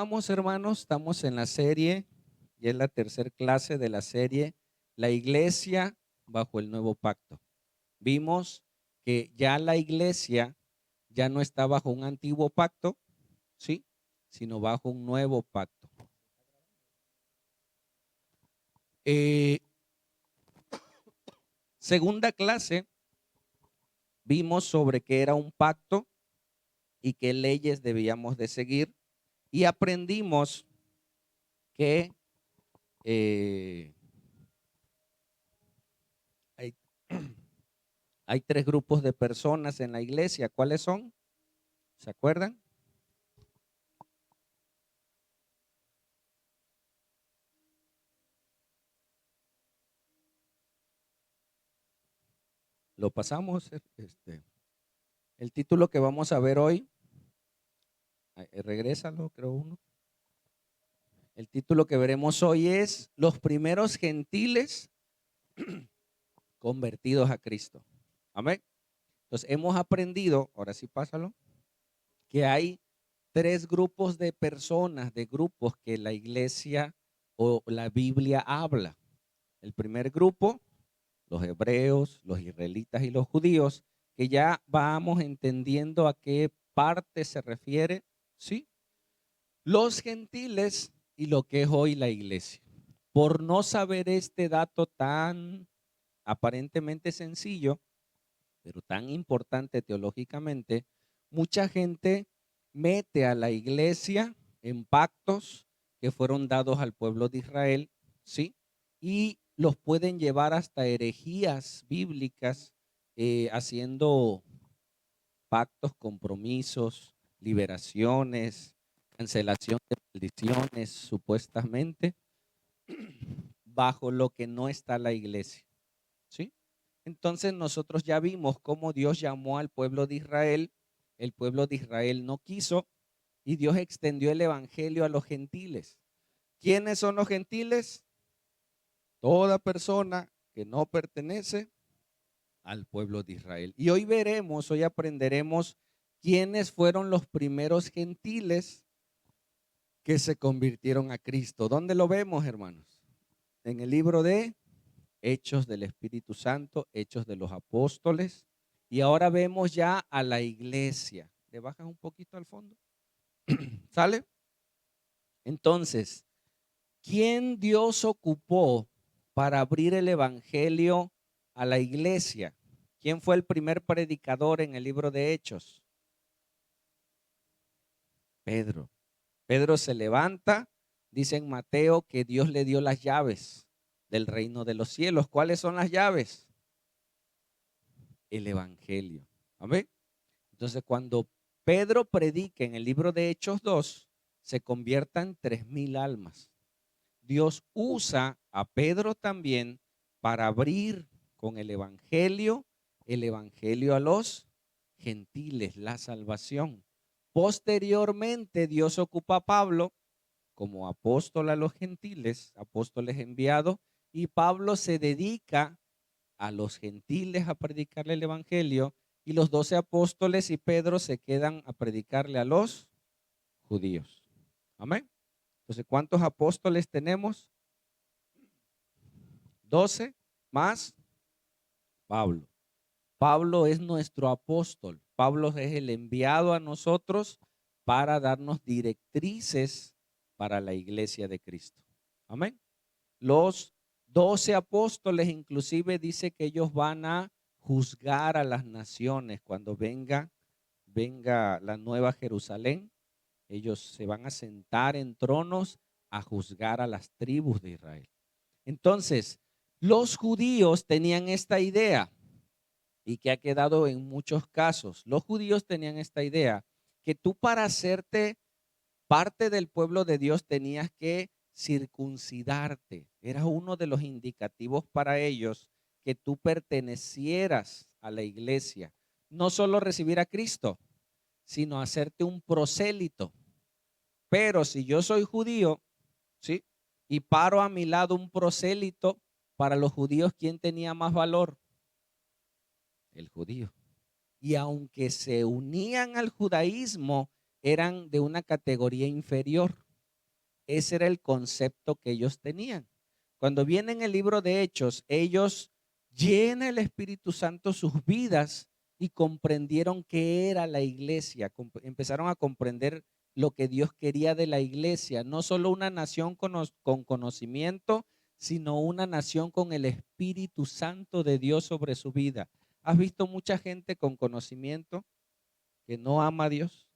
vamos, hermanos? Estamos en la serie, y es la tercera clase de la serie, La Iglesia bajo el Nuevo Pacto. Vimos que ya la iglesia ya no está bajo un antiguo pacto, ¿sí? Sino bajo un nuevo pacto. Eh, Segunda clase, vimos sobre qué era un pacto y qué leyes debíamos de seguir, y aprendimos que eh, hay, hay tres grupos de personas en la iglesia. ¿Cuáles son? ¿Se acuerdan? Lo pasamos. El título que vamos a ver hoy, regrésalo, creo uno. El título que veremos hoy es Los primeros gentiles convertidos a Cristo. Amén. Entonces hemos aprendido, ahora sí pásalo, que hay tres grupos de personas, de grupos que la iglesia o la Biblia habla. El primer grupo, los hebreos, los israelitas y los judíos, que ya vamos entendiendo a qué parte se refiere, ¿sí? Los gentiles y lo que es hoy la iglesia. Por no saber este dato tan aparentemente sencillo, pero tan importante teológicamente, mucha gente mete a la iglesia en pactos que fueron dados al pueblo de Israel, ¿sí? Y los pueden llevar hasta herejías bíblicas, haciendo pactos, compromisos, liberaciones, cancelación de maldiciones, supuestamente, bajo lo que no está la iglesia, ¿sí? Entonces nosotros ya vimos cómo Dios llamó al pueblo de Israel, el pueblo de Israel no quiso y Dios extendió el evangelio a los gentiles. ¿Quiénes son los gentiles? Toda persona que no pertenece al pueblo de Israel. Y hoy veremos, hoy aprenderemos quiénes fueron los primeros gentiles que se convirtieron a Cristo. ¿Dónde lo vemos, hermanos? En el libro de Hechos del Espíritu Santo, Hechos de los Apóstoles. Y ahora vemos ya a la iglesia. ¿Le bajas un poquito al fondo? ¿Sale? Entonces, ¿quién Dios ocupó para abrir el evangelio a la iglesia? ¿Quién fue el primer predicador en el libro de Hechos? Pedro. Pedro se levanta, dice en Mateo que Dios le dio las llaves del reino de los cielos. ¿Cuáles son las llaves? El evangelio. Amén. Entonces, cuando Pedro predica en el libro de Hechos 2, se conviertan 3,000 almas. Dios usa a Pedro también para abrir con el evangelio a los gentiles, la salvación. Posteriormente, Dios ocupa a Pablo como apóstol a los gentiles, apóstoles enviados, y Pablo se dedica a los gentiles a predicarle el evangelio, y los 12 apóstoles y Pedro se quedan a predicarle a los judíos. Amén. Entonces, ¿cuántos apóstoles tenemos? 12 más Pablo. Pablo es nuestro apóstol. Pablo es el enviado a nosotros para darnos directrices para la iglesia de Cristo. Amén. Los 12 apóstoles inclusive dice que ellos van a juzgar a las naciones cuando venga la nueva Jerusalén. Ellos se van a sentar en tronos a juzgar a las tribus de Israel. Entonces, los judíos tenían esta idea y que ha quedado en muchos casos. Los judíos tenían esta idea que tú para hacerte parte del pueblo de Dios tenías que circuncidarte. Era uno de los indicativos para ellos que tú pertenecieras a la iglesia. No solo recibir a Cristo, sino hacerte un prosélito. Pero si yo soy judío, ¿sí? Y paro a mi lado un prosélito, para los judíos, ¿quién tenía más valor? El judío. Y aunque se unían al judaísmo, eran de una categoría inferior. ese era el concepto que ellos tenían. Cuando viene en el libro de Hechos, ellos llena el Espíritu Santo sus vidas y comprendieron qué era la iglesia. Empezaron a comprender lo que Dios quería de la iglesia, no solo una nación con conocimiento, sino una nación con el Espíritu Santo de Dios sobre su vida. ¿Has visto mucha gente con conocimiento que no ama a Dios,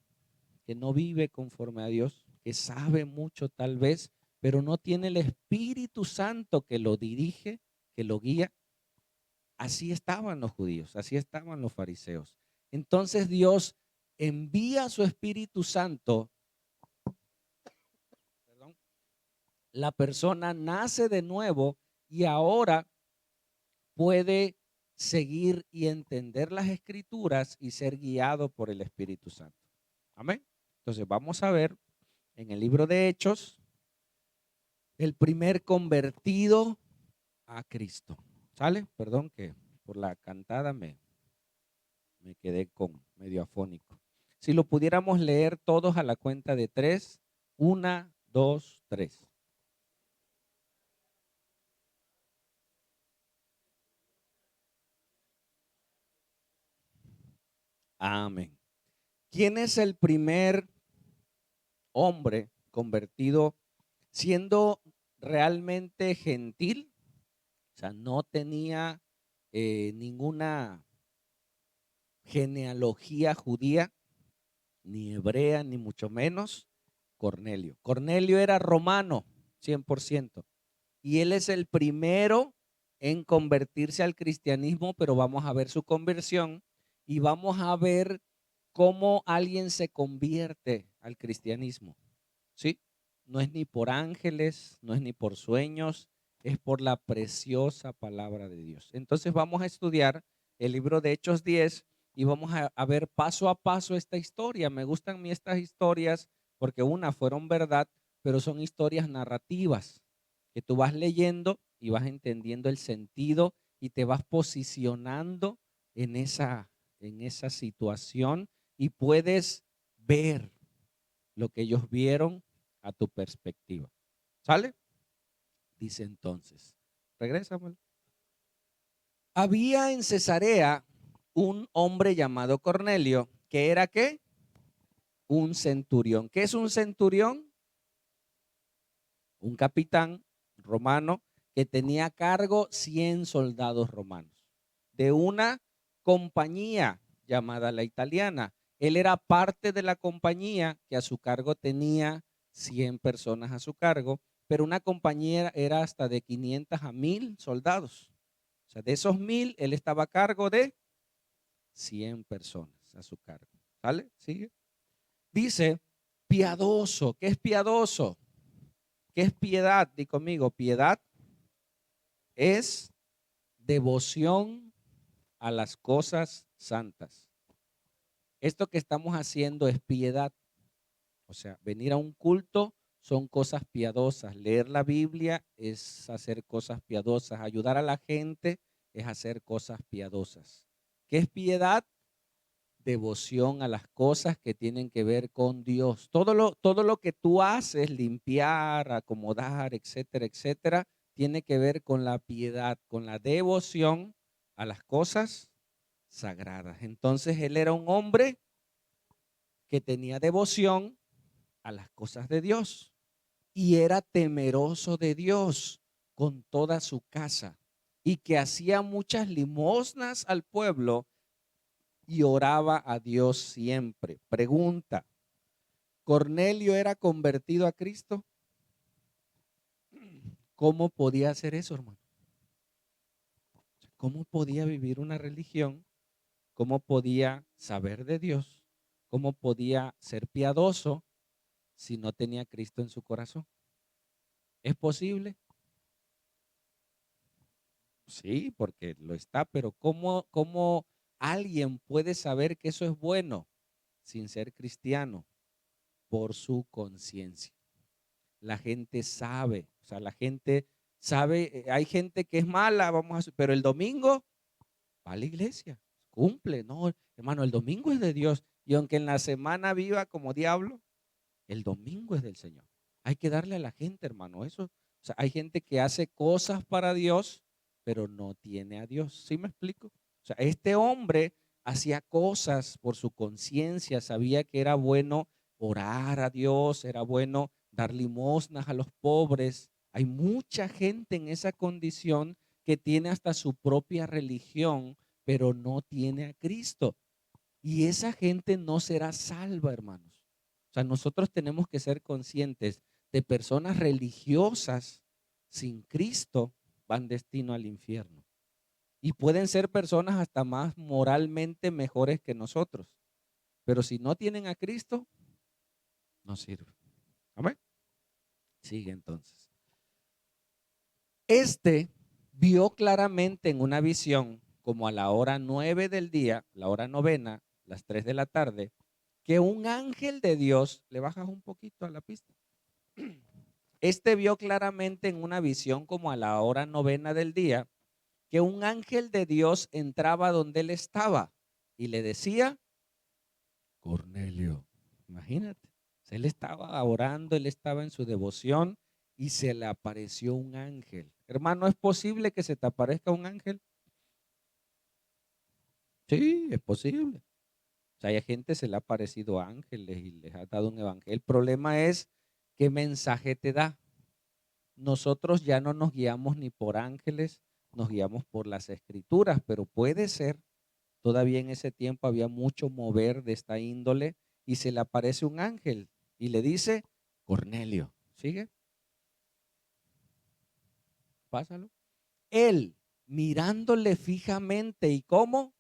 que no vive conforme a Dios, que sabe mucho tal vez, pero no tiene el Espíritu Santo que lo dirige, que lo guía? Así estaban los judíos, así estaban los fariseos. Entonces Dios envía a su Espíritu Santo, perdón, la persona nace de nuevo y ahora puede seguir y entender las escrituras y ser guiado por el Espíritu Santo. Amén. Entonces vamos a ver en el libro de Hechos el primer convertido a Cristo. ¿Sale? Perdón que por la cantada me quedé con medio afónico. Si lo pudiéramos leer todos a la cuenta de 3, 1, 2, 3. Amén. ¿Quién es el primer hombre convertido siendo realmente gentil? O sea, no tenía ninguna genealogía judía, ni hebrea, ni mucho menos. Cornelio. Cornelio era romano, 100%. Y él es el primero en convertirse al cristianismo, pero vamos a ver su conversión y vamos a ver cómo alguien se convierte al cristianismo. ¿Sí? No es ni por ángeles, no es ni por sueños, es por la preciosa palabra de Dios. Entonces vamos a estudiar el libro de Hechos 10 y vamos a ver paso a paso esta historia. Me gustan a mí estas historias porque una fueron verdad, pero son historias narrativas que tú vas leyendo y vas entendiendo el sentido y te vas posicionando en esa situación y puedes ver lo que ellos vieron a tu perspectiva. ¿Sale? Dice entonces, regrésame. Había en Cesarea un hombre llamado Cornelio, que era ¿qué? Un centurión. ¿Qué es un centurión? Un capitán romano que tenía a cargo 100 soldados romanos de una compañía llamada la italiana. Él era parte de la compañía que a su cargo tenía 100 personas a su cargo, pero una compañía era hasta de 500 a 1000 soldados. O sea, de esos 1000, él estaba a cargo de 100 personas a su cargo. ¿Sale? ¿Sigue? Dice, piadoso. ¿Qué es piadoso? ¿Qué es piedad? Di conmigo, piedad es devoción a las cosas santas. Esto que estamos haciendo es piedad. O sea, venir a un culto son cosas piadosas. Leer la Biblia es hacer cosas piadosas. Ayudar a la gente es hacer cosas piadosas. ¿Qué es piedad? Devoción a las cosas que tienen que ver con Dios. Todo lo que tú haces, limpiar, acomodar, etcétera, etcétera, tiene que ver con la piedad, con la devoción a las cosas sagradas. Entonces él era un hombre que tenía devoción a las cosas de Dios y era temeroso de Dios con toda su casa y que hacía muchas limosnas al pueblo y oraba a Dios siempre. Pregunta, ¿Cornelio era convertido a Cristo? ¿Cómo podía hacer eso, hermano? ¿Cómo podía vivir una religión? ¿Cómo podía saber de Dios? ¿Cómo podía ser piadoso si no tenía a Cristo en su corazón? ¿Es posible? Sí, porque lo está, pero ¿cómo alguien puede saber que eso es bueno sin ser cristiano? Por su conciencia. La gente sabe, o sea, la gente sabe, hay gente que es mala, pero el domingo va a la iglesia, cumple, no, hermano, el domingo es de Dios y aunque en la semana viva como diablo, el domingo es del Señor. Hay que darle a la gente, hermano. Eso, o sea, hay gente que hace cosas para Dios, pero no tiene a Dios. ¿Sí me explico? O sea, este hombre hacía cosas por su conciencia, sabía que era bueno orar a Dios, era bueno dar limosnas a los pobres. Hay mucha gente en esa condición que tiene hasta su propia religión, pero no tiene a Cristo. Y esa gente no será salva, hermanos. O sea, nosotros tenemos que ser conscientes de personas religiosas sin Cristo van destino al infierno. Y pueden ser personas hasta más moralmente mejores que nosotros. Pero si no tienen a Cristo, no sirve. Amén. Sigue entonces. Este vio claramente en una visión, como a la hora 9 del día, la hora novena, las 3 de la tarde, que un ángel de Dios, le bajas un poquito a la pista. Este vio claramente en una visión como a la hora novena del día, que un ángel de Dios entraba donde él estaba y le decía, Cornelio, imagínate, él estaba orando, él estaba en su devoción y se le apareció un ángel. Hermano, ¿es posible que se te aparezca un ángel? Sí, es posible. O sea, hay gente se le ha aparecido ángeles y les ha dado un evangelio. El problema es qué mensaje te da. Nosotros ya no nos guiamos ni por ángeles, nos guiamos por las escrituras, pero puede ser, todavía en ese tiempo había mucho mover de esta índole y se le aparece un ángel y le dice, Cornelio, ¿sigue? Pásalo. Él, mirándole fijamente y cómo,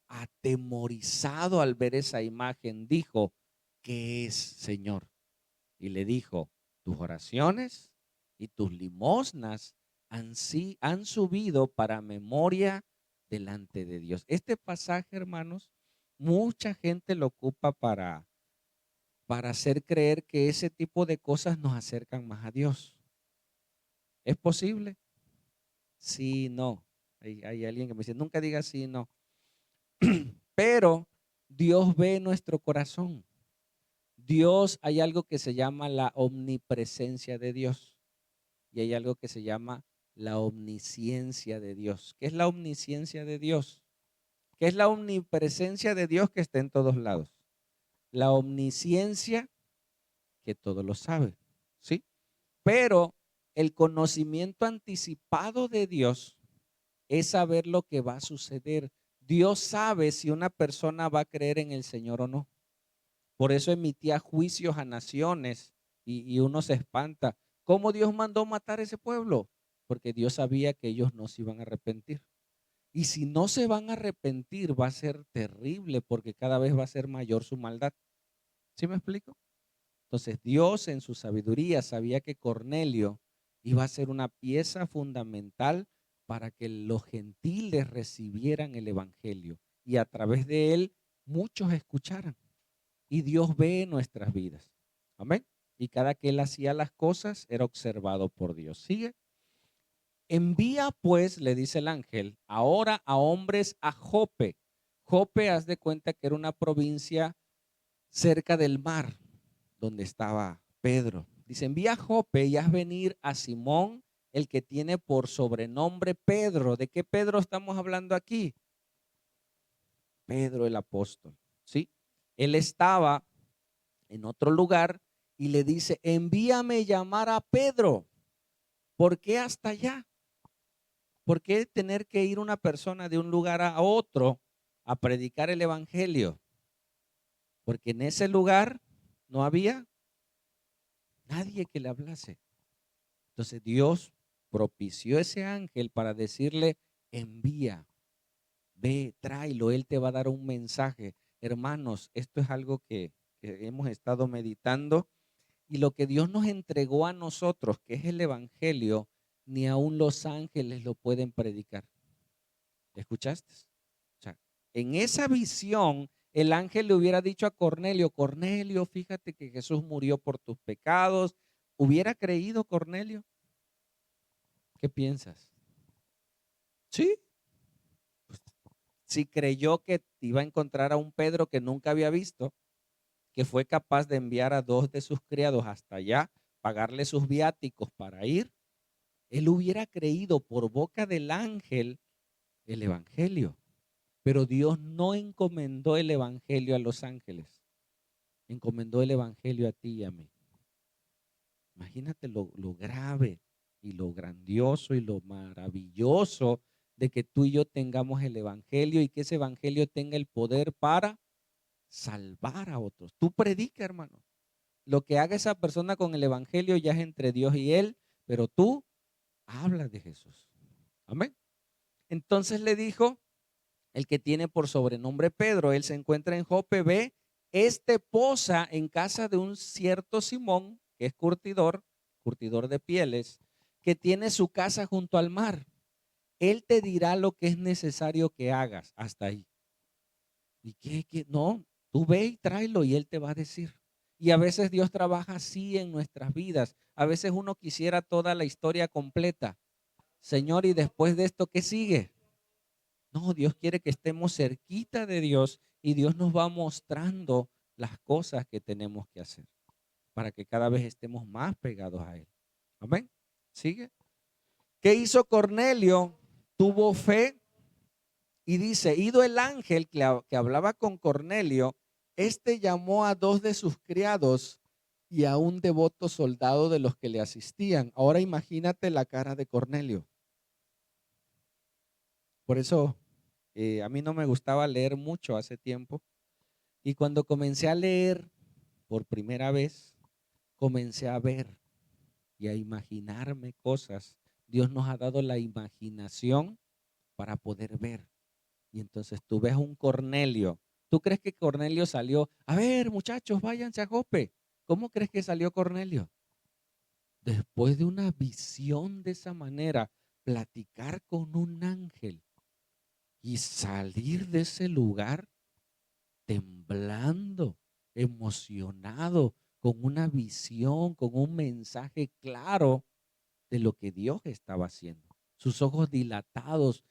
atemorizado al ver esa imagen, dijo, ¿qué es, Señor? Y le dijo, tus oraciones y tus limosnas han subido para memoria delante de Dios. Este pasaje, hermanos, mucha gente lo ocupa para hacer creer que ese tipo de cosas nos acercan más a Dios. ¿Es posible? Sí, no. Hay alguien que me dice, nunca diga sí, no. Pero Dios ve nuestro corazón. Dios, hay algo que se llama la omnipresencia de Dios y hay algo que se llama la omnisciencia de Dios. ¿Qué es la omnisciencia de Dios? ¿Qué es la omnipresencia de Dios que está en todos lados? La omnisciencia que todo lo sabe, ¿sí? Pero el conocimiento anticipado de Dios es saber lo que va a suceder. Dios sabe si una persona va a creer en el Señor o no. Por eso emitía juicios a naciones y uno se espanta. ¿Cómo Dios mandó matar a ese pueblo? Porque Dios sabía que ellos no se iban a arrepentir. Y si no se van a arrepentir, va a ser terrible porque cada vez va a ser mayor su maldad. ¿Sí me explico? Entonces Dios en su sabiduría sabía que Cornelio iba a ser una pieza fundamental para que los gentiles recibieran el evangelio y a través de él muchos escucharan. Y Dios ve nuestras vidas. Amén. Y cada que él hacía las cosas era observado por Dios. Sigue. Envía pues, le dice el ángel, ahora a hombres a Jope. Jope, haz de cuenta que era una provincia cerca del mar donde estaba Pedro. Dice, envía a Jope y haz venir a Simón, el que tiene por sobrenombre Pedro. ¿De qué Pedro estamos hablando aquí? Pedro el apóstol. ¿Sí? Él estaba en otro lugar y le dice, envíame llamar a Pedro. ¿Por qué hasta allá? ¿Por qué tener que ir una persona de un lugar a otro a predicar el evangelio? Porque en ese lugar no había nadie que le hablase. Entonces Dios propició ese ángel para decirle, envía, ve, tráelo, él te va a dar un mensaje. Hermanos, esto es algo que hemos estado meditando. Y lo que Dios nos entregó a nosotros, que es el evangelio, ni aun los ángeles lo pueden predicar. ¿Escuchaste? O sea, en esa visión, el ángel le hubiera dicho a Cornelio, Cornelio, fíjate que Jesús murió por tus pecados. ¿Hubiera creído Cornelio? ¿Qué piensas? Sí. Pues, si creyó que iba a encontrar a un Pedro que nunca había visto, que fue capaz de enviar a 2 de sus criados hasta allá, pagarle sus viáticos para ir, él hubiera creído por boca del ángel el evangelio. Pero Dios no encomendó el evangelio a los ángeles, encomendó el evangelio a ti y a mí. Imagínate lo grave y lo grandioso y lo maravilloso de que tú y yo tengamos el evangelio y que ese evangelio tenga el poder para salvar a otros. Tú predica, hermano. Lo que haga esa persona con el evangelio ya es entre Dios y él, pero tú hablas de Jesús. Amén. Entonces le dijo el que tiene por sobrenombre Pedro, él se encuentra en Jope, ve, este posa en casa de un cierto Simón, que es curtidor de pieles, que tiene su casa junto al mar. Él te dirá lo que es necesario que hagas hasta ahí. ¿Y qué? No, tú ve y tráelo y él te va a decir. Y a veces Dios trabaja así en nuestras vidas. A veces uno quisiera toda la historia completa. Señor, y después de esto, ¿qué sigue? No, Dios quiere que estemos cerquita de Dios y Dios nos va mostrando las cosas que tenemos que hacer para que cada vez estemos más pegados a Él. Amén. ¿Sigue? ¿Qué hizo Cornelio? Tuvo fe y dice, ido el ángel que hablaba con Cornelio, este llamó a 2 de sus criados y a un devoto soldado de los que le asistían. Ahora imagínate la cara de Cornelio. Por eso a mí no me gustaba leer mucho hace tiempo. Y cuando comencé a leer por primera vez, comencé a ver y a imaginarme cosas. Dios nos ha dado la imaginación para poder ver. Y entonces tú ves un Cornelio. ¿Tú crees que Cornelio salió? A ver, muchachos, váyanse a Jope. ¿Cómo crees que salió Cornelio? Después de una visión de esa manera, platicar con un ángel y salir de ese lugar temblando, emocionado, con una visión, con un mensaje claro de lo que Dios estaba haciendo. Sus ojos dilatados,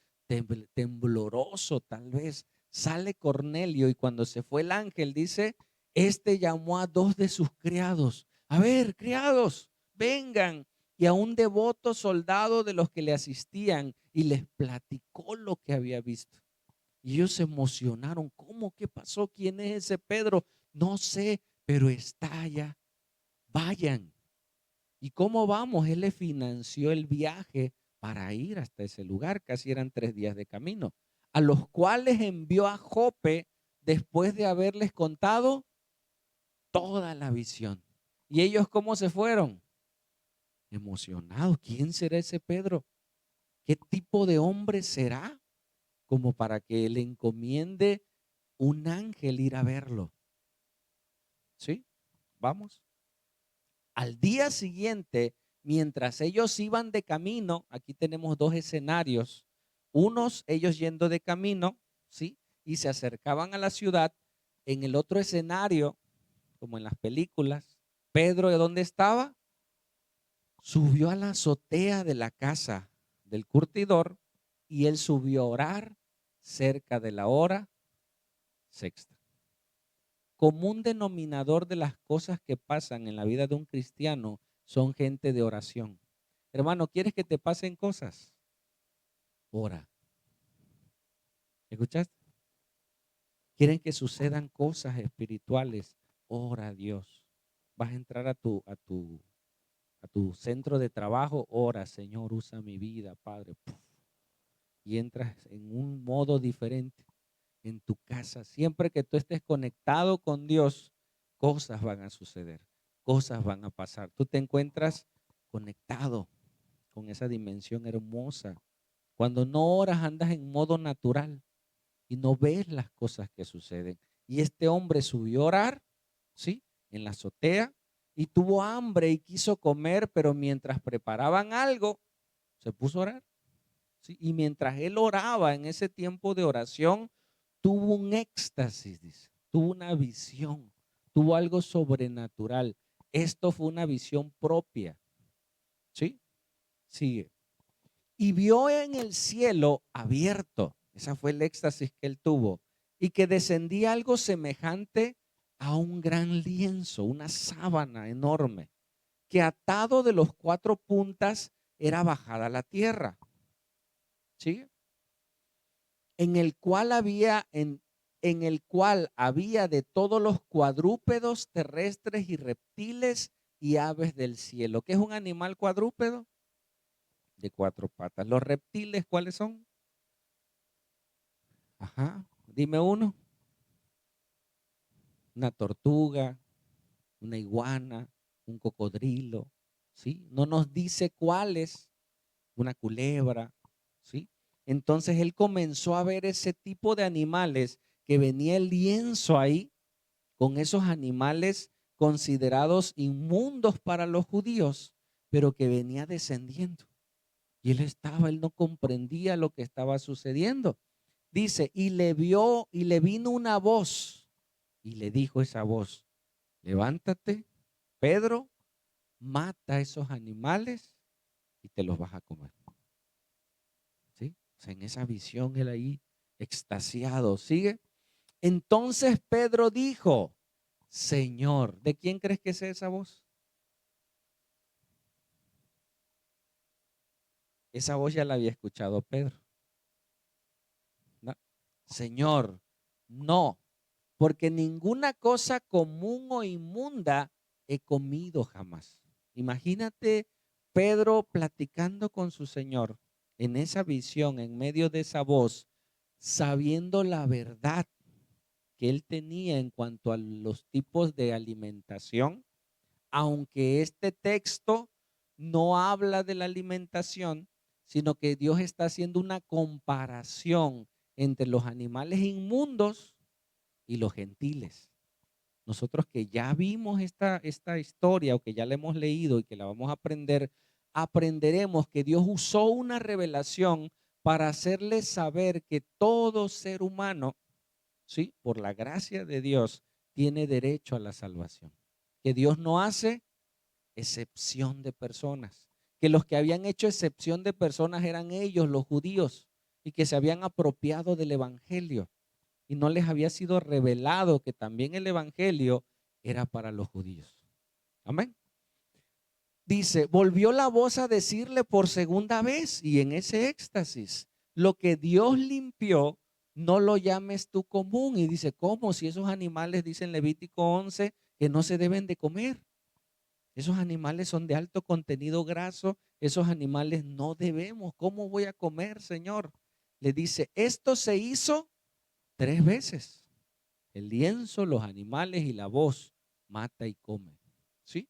tembloroso tal vez. Sale Cornelio y cuando se fue el ángel dice, este llamó a 2 de sus criados. A ver, criados, vengan. Y a un devoto soldado de los que le asistían y les platicó lo que había visto. Y ellos se emocionaron. ¿Cómo? ¿Qué pasó? ¿Quién es ese Pedro? No sé, pero está allá. Vayan. ¿Y cómo vamos? Él le financió el viaje para ir hasta ese lugar. Casi eran 3 días de camino. A los cuales envió a Jope después de haberles contado toda la visión. ¿Y ellos cómo se fueron? Emocionados. ¿Quién será ese Pedro? ¿Qué tipo de hombre será? Como para que le encomiende un ángel ir a verlo. ¿Sí? Vamos. Al día siguiente, mientras ellos iban de camino, aquí tenemos 2 escenarios. Unos, ellos yendo de camino, ¿sí? Y se acercaban a la ciudad. En el otro escenario, como en las películas, Pedro, ¿de dónde estaba? Subió a la azotea de la casa del curtidor y él subió a orar cerca de la hora sexta. Común denominador de las cosas que pasan en la vida de un cristiano son gente de oración. Hermano, ¿quieres que te pasen cosas? Ora. ¿Escuchaste? ¿Quieren que sucedan cosas espirituales? Ora a Dios. Vas a entrar a tu centro de trabajo, ora, Señor, usa mi vida, Padre. Puf. Y entras en un modo diferente en tu casa. Siempre que tú estés conectado con Dios, cosas van a suceder, cosas van a pasar. Tú te encuentras conectado con esa dimensión hermosa. Cuando no oras, andas en modo natural y no ves las cosas que suceden. Y este hombre subió a orar, ¿sí? En la azotea y tuvo hambre y quiso comer, pero mientras preparaban algo, se puso a orar. ¿Sí? Y mientras él oraba en ese tiempo de oración, tuvo un éxtasis, dice, tuvo una visión, tuvo algo sobrenatural. Esto fue una visión propia. ¿Sí? Sigue. Y vio en el cielo abierto, esa fue el éxtasis que él tuvo, y que descendía algo semejante a un gran lienzo, una sábana enorme, que atado de los cuatro puntas era bajada a la tierra. ¿Sí? En el cual había de todos los cuadrúpedos terrestres y reptiles y aves del cielo. ¿Qué es un animal cuadrúpedo? De cuatro patas. ¿Los reptiles cuáles son? Ajá, dime uno. Una tortuga, una iguana, un cocodrilo, ¿sí? No nos dice cuáles, una culebra, ¿sí? Entonces él comenzó a ver ese tipo de animales, que venía el lienzo ahí con esos animales considerados inmundos para los judíos, pero que venía descendiendo. Y él no comprendía lo que estaba sucediendo. Dice, y le vio y le vino una voz y le dijo esa voz: levántate, Pedro, mata a esos animales y te los vas a comer. ¿Sí? O sea, en esa visión él ahí extasiado, ¿sigue? Entonces Pedro dijo: Señor, ¿de quién crees que es esa voz? Esa voz ya la había escuchado Pedro, ¿no? Señor, no, porque ninguna cosa común o inmunda he comido jamás. Imagínate Pedro platicando con su Señor en esa visión, en medio de esa voz, sabiendo la verdad que él tenía en cuanto a los tipos de alimentación, aunque este texto no habla de la alimentación, sino que Dios está haciendo una comparación entre los animales inmundos y los gentiles. Nosotros que ya vimos esta historia, o que ya la hemos leído y que la vamos a aprender, aprenderemos que Dios usó una revelación para hacerles saber que todo ser humano, ¿sí?, por la gracia de Dios, tiene derecho a la salvación. Que Dios no hace excepción de personas, que los que habían hecho excepción de personas eran ellos, los judíos, y que se habían apropiado del evangelio y no les había sido revelado que también el evangelio era para los judíos. Amén. Dice, volvió la voz a decirle por segunda vez, y en ese éxtasis: lo que Dios limpió, no lo llames tú común. Y dice, ¿cómo? Si esos animales, dice en Levítico 11, que no se deben de comer. Esos animales son de alto contenido graso, esos animales no debemos. ¿Cómo voy a comer, Señor? Le dice, esto se hizo 3 veces. El lienzo, los animales y la voz: mata y come. ¿Sí?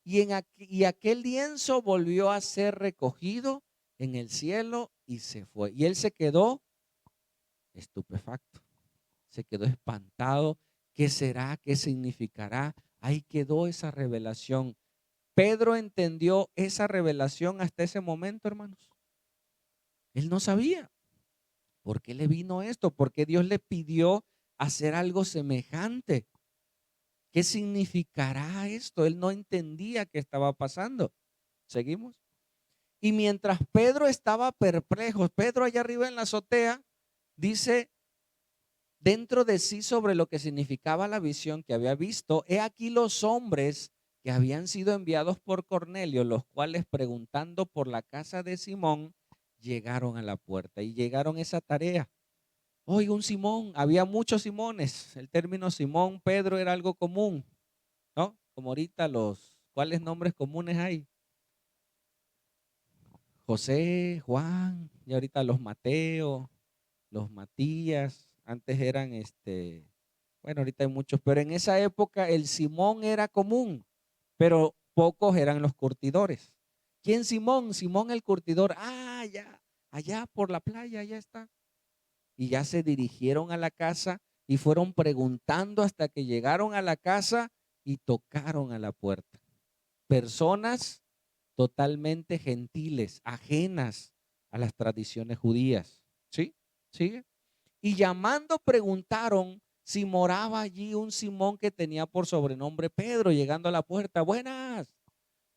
Y aquel lienzo volvió a ser recogido en el cielo y se fue. Y él se quedó estupefacto, se quedó espantado. ¿Qué será? ¿Qué significará? Ahí quedó esa revelación. Pedro entendió esa revelación hasta ese momento, hermanos. Él no sabía por qué le vino esto, por qué Dios le pidió hacer algo semejante. ¿Qué significará esto? Él no entendía qué estaba pasando. ¿Seguimos? Y mientras Pedro estaba perplejo, Pedro allá arriba en la azotea, dice dentro de sí sobre lo que significaba la visión que había visto: he aquí los hombres que habían sido enviados por Cornelio, los cuales, preguntando por la casa de Simón, llegaron a la puerta. Y llegaron a esa tarea. Oiga, un Simón, había muchos Simones. El término Simón, Pedro era algo común, ¿no? Como ahorita ¿cuáles nombres comunes hay? José, Juan, y ahorita los Mateo, los Matías. Antes eran bueno, ahorita hay muchos, pero en esa época el Simón era común, pero pocos eran los curtidores. ¿Quién Simón? Simón el curtidor. Ah, ya, allá por la playa, allá está. Y ya se dirigieron a la casa y fueron preguntando hasta que llegaron a la casa y tocaron a la puerta. Personas totalmente gentiles, ajenas a las tradiciones judías. ¿Sí? ¿Sigue? Y llamando preguntaron si moraba allí un Simón que tenía por sobrenombre Pedro. Llegando a la puerta: buenas.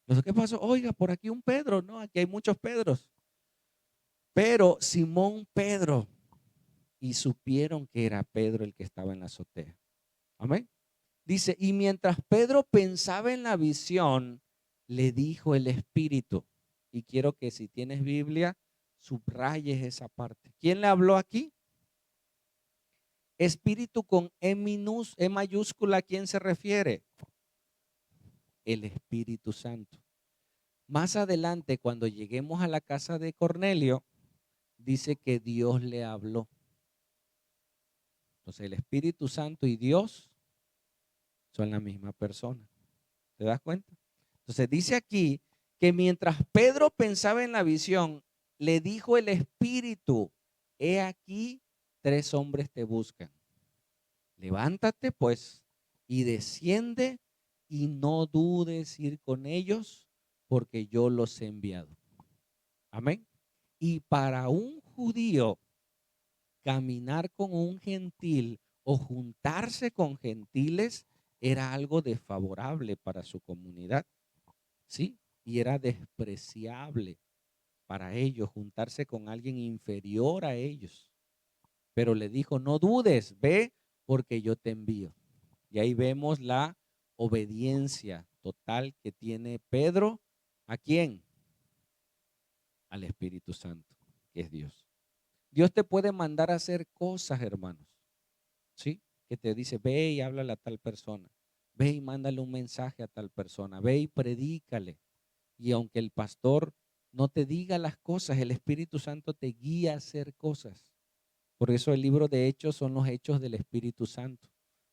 No sé qué pasó. Oiga, por aquí un Pedro. No, aquí hay muchos Pedros. Pero Simón Pedro. Y supieron que era Pedro el que estaba en la azotea. Amén. Dice, y mientras Pedro pensaba en la visión, le dijo el Espíritu. Y quiero que si tienes Biblia, subrayes esa parte. ¿Quién le habló aquí? Espíritu con E mayúscula, ¿a quién se refiere? El Espíritu Santo. Más adelante, cuando lleguemos a la casa de Cornelio, dice que Dios le habló. Entonces el Espíritu Santo y Dios son la misma persona. ¿Te das cuenta? Entonces dice aquí que mientras Pedro pensaba en la visión, le dijo el Espíritu, he aquí, 3 hombres te buscan. Levántate pues y desciende y no dudes ir con ellos porque yo los he enviado. Amén. Y para un judío, caminar con un gentil o juntarse con gentiles era algo desfavorable para su comunidad, ¿sí? Y era despreciable para ellos juntarse con alguien inferior a ellos. Pero le dijo, no dudes, ve porque yo te envío. Y ahí vemos la obediencia total que tiene Pedro. ¿A quién? Al Espíritu Santo, que es Dios. Dios te puede mandar a hacer cosas, hermanos, ¿sí? Que te dice, ve y háblale a tal persona, ve y mándale un mensaje a tal persona, ve y predícale. Y aunque el pastor no te diga las cosas, el Espíritu Santo te guía a hacer cosas. Por eso el libro de Hechos son los hechos del Espíritu Santo.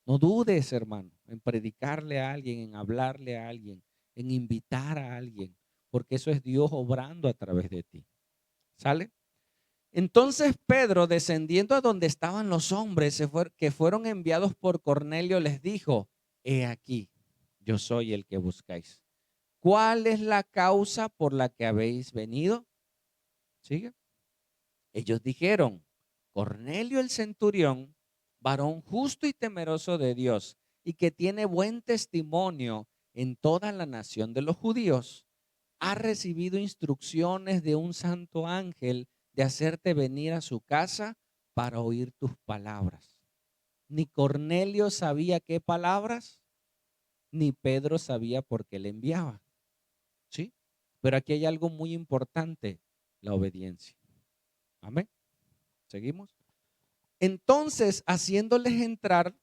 No dudes, hermano, en predicarle a alguien, en hablarle a alguien, en invitar a alguien, porque eso es Dios obrando a través de ti. ¿Sale? Entonces Pedro, descendiendo a donde estaban los hombres que fueron enviados por Cornelio, les dijo, he aquí, yo soy el que buscáis. ¿Cuál es la causa por la que habéis venido? ¿Sigue? Ellos dijeron, Cornelio el centurión, varón justo y temeroso de Dios, y que tiene buen testimonio en toda la nación de los judíos, ha recibido instrucciones de un santo ángel de hacerte venir a su casa para oír tus palabras. Ni Cornelio sabía qué palabras, ni Pedro sabía por qué le enviaba. ¿Sí? Pero aquí hay algo muy importante, la obediencia. Amén. ¿Seguimos? Entonces, haciéndoles entrar,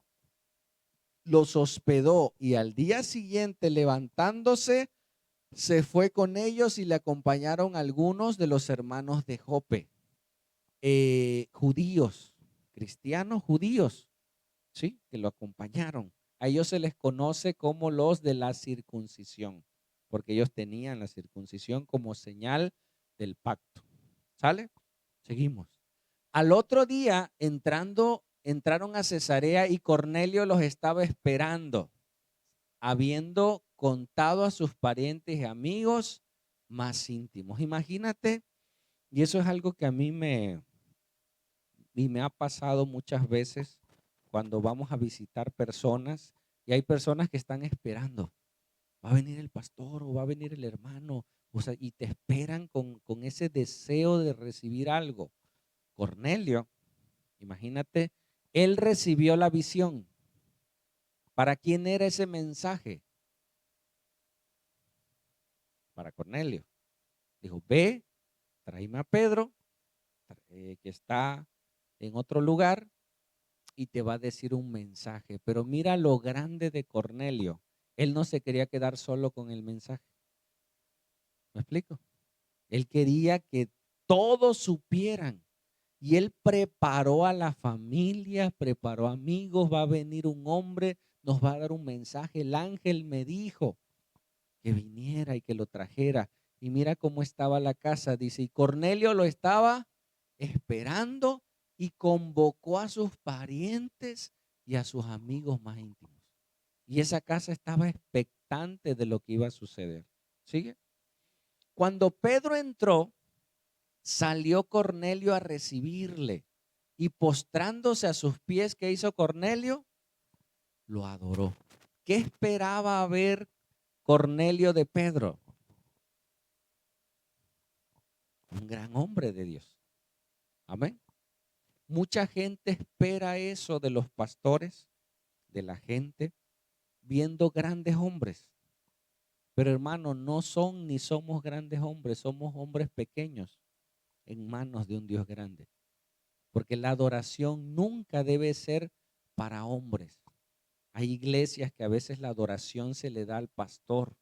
los hospedó y al día siguiente, levantándose, se fue con ellos y le acompañaron algunos de los hermanos de Jope, judíos, cristianos judíos, ¿sí? Que lo acompañaron. A ellos se les conoce como los de la circuncisión, porque ellos tenían la circuncisión como señal del pacto. ¿Sale? Seguimos. Al otro día, entraron a Cesarea y Cornelio los estaba esperando, habiendo contado a sus parientes y amigos más íntimos. Imagínate, y eso es algo que a mí me ha pasado muchas veces cuando vamos a visitar personas y hay personas que están esperando. Va a venir el pastor o va a venir el hermano, o sea, y te esperan con ese deseo de recibir algo. Cornelio, imagínate, él recibió la visión. ¿Para quién era ese mensaje? Para Cornelio. Dijo, ve, tráeme a Pedro, que está en otro lugar, y te va a decir un mensaje. Pero mira lo grande de Cornelio. Él no se quería quedar solo con el mensaje. ¿Me explico? Él quería que todos supieran. Y él preparó a la familia, preparó amigos, va a venir un hombre, nos va a dar un mensaje. El ángel me dijo que viniera y que lo trajera. Y mira cómo estaba la casa, dice, y Cornelio lo estaba esperando y convocó a sus parientes y a sus amigos más íntimos. Y esa casa estaba expectante de lo que iba a suceder. ¿Sigue? Cuando Pedro entró, salió Cornelio a recibirle y postrándose a sus pies, ¿qué hizo Cornelio? Lo adoró. ¿Qué esperaba ver Cornelio de Pedro? Un gran hombre de Dios. Amén. Mucha gente espera eso de los pastores, de la gente, viendo grandes hombres. Pero hermano, no son ni somos grandes hombres, somos hombres pequeños en manos de un Dios grande. Porque la adoración nunca debe ser para hombres. Hay iglesias que a veces la adoración se le da al pastor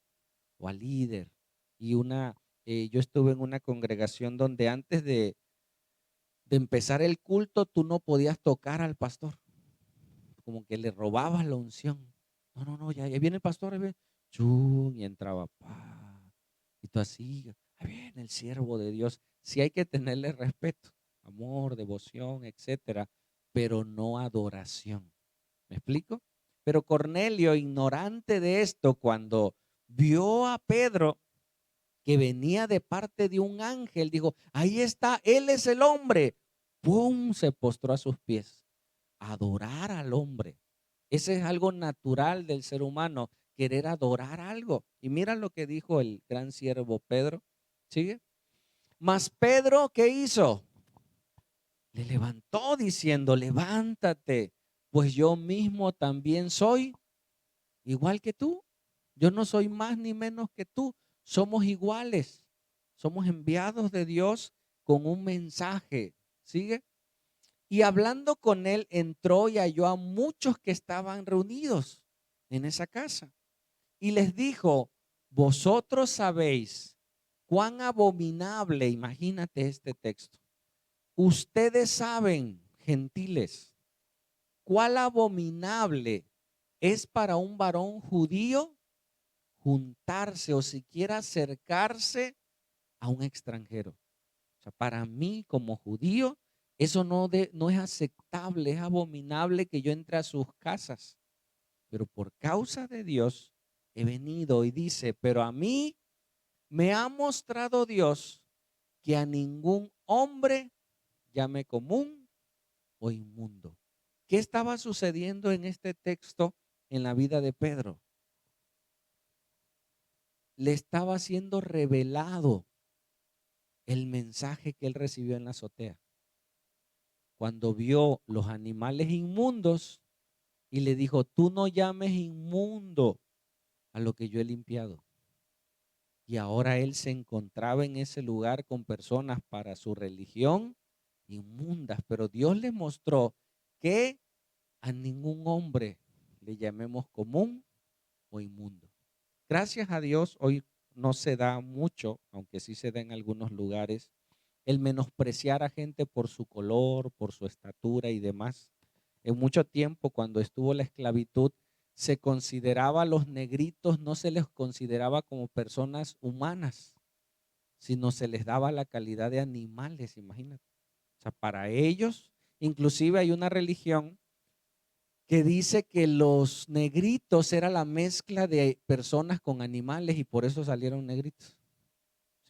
o al líder. Yo estuve en una congregación donde antes de empezar el culto tú no podías tocar al pastor. Como que le robabas la unción. No, no, no, ya viene el pastor, ahí viene. Chum, y entraba, pa. Y tú así, ahí viene el siervo de Dios. Sí hay que tenerle respeto, amor, devoción, etcétera, pero no adoración. ¿Me explico? Pero Cornelio, ignorante de esto, cuando vio a Pedro que venía de parte de un ángel, dijo, ahí está, él es el hombre. ¡Pum! Se postró a sus pies. Adorar al hombre. Ese es algo natural del ser humano, querer adorar algo. Y mira lo que dijo el gran siervo Pedro. ¿Sigue? Mas Pedro, ¿qué hizo? Le levantó diciendo, levántate, pues yo mismo también soy igual que tú. Yo no soy más ni menos que tú. Somos iguales. Somos enviados de Dios con un mensaje. ¿Sigue? Y hablando con él, entró y halló a muchos que estaban reunidos en esa casa. Y les dijo, vosotros sabéis cuán abominable, imagínate este texto. Ustedes saben, gentiles, cuál abominable es para un varón judío juntarse o siquiera acercarse a un extranjero. O sea, para mí como judío, eso no es aceptable, es abominable que yo entre a sus casas. Pero por causa de Dios he venido y dice, pero a mí me ha mostrado Dios que a ningún hombre llame común o inmundo. ¿Qué estaba sucediendo en este texto en la vida de Pedro? Le estaba siendo revelado el mensaje que él recibió en la azotea. Cuando vio los animales inmundos y le dijo, tú no llames inmundo a lo que yo he limpiado. Y ahora él se encontraba en ese lugar con personas para su religión inmundas, pero Dios le mostró que a ningún hombre le llamemos común o inmundo. Gracias a Dios, hoy no se da mucho, aunque sí se da en algunos lugares, el menospreciar a gente por su color, por su estatura y demás. En mucho tiempo, cuando estuvo la esclavitud, se consideraba a los negritos, no se les consideraba como personas humanas, sino se les daba la calidad de animales, imagínate. O sea, para ellos, inclusive hay una religión que dice que los negritos era la mezcla de personas con animales y por eso salieron negritos.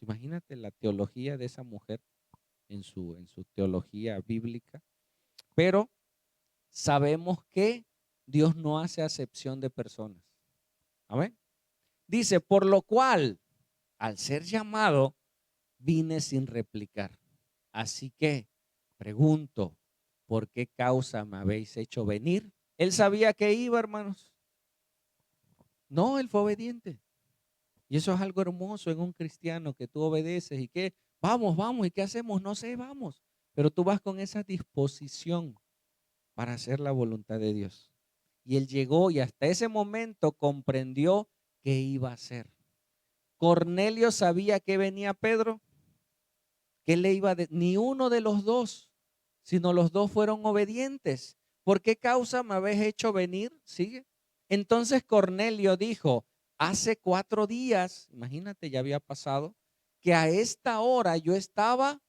Imagínate la teología de esa mujer en su teología bíblica. Pero sabemos que Dios no hace acepción de personas. Amén. Dice, por lo cual, al ser llamado, vine sin replicar. Así que, pregunto, ¿por qué causa me habéis hecho venir? Él sabía que iba, hermanos. No, él fue obediente. Y eso es algo hermoso en un cristiano, que tú obedeces y que vamos, vamos, ¿y qué hacemos? No sé, vamos. Pero tú vas con esa disposición para hacer la voluntad de Dios. Y él llegó y hasta ese momento comprendió qué iba a hacer. Cornelio sabía que venía Pedro, que le iba de, ni uno de los dos, sino los dos fueron obedientes. ¿Por qué causa me habéis hecho venir? Sigue. Entonces Cornelio dijo, hace 4 días, imagínate, ya había pasado, que a esta hora yo estaba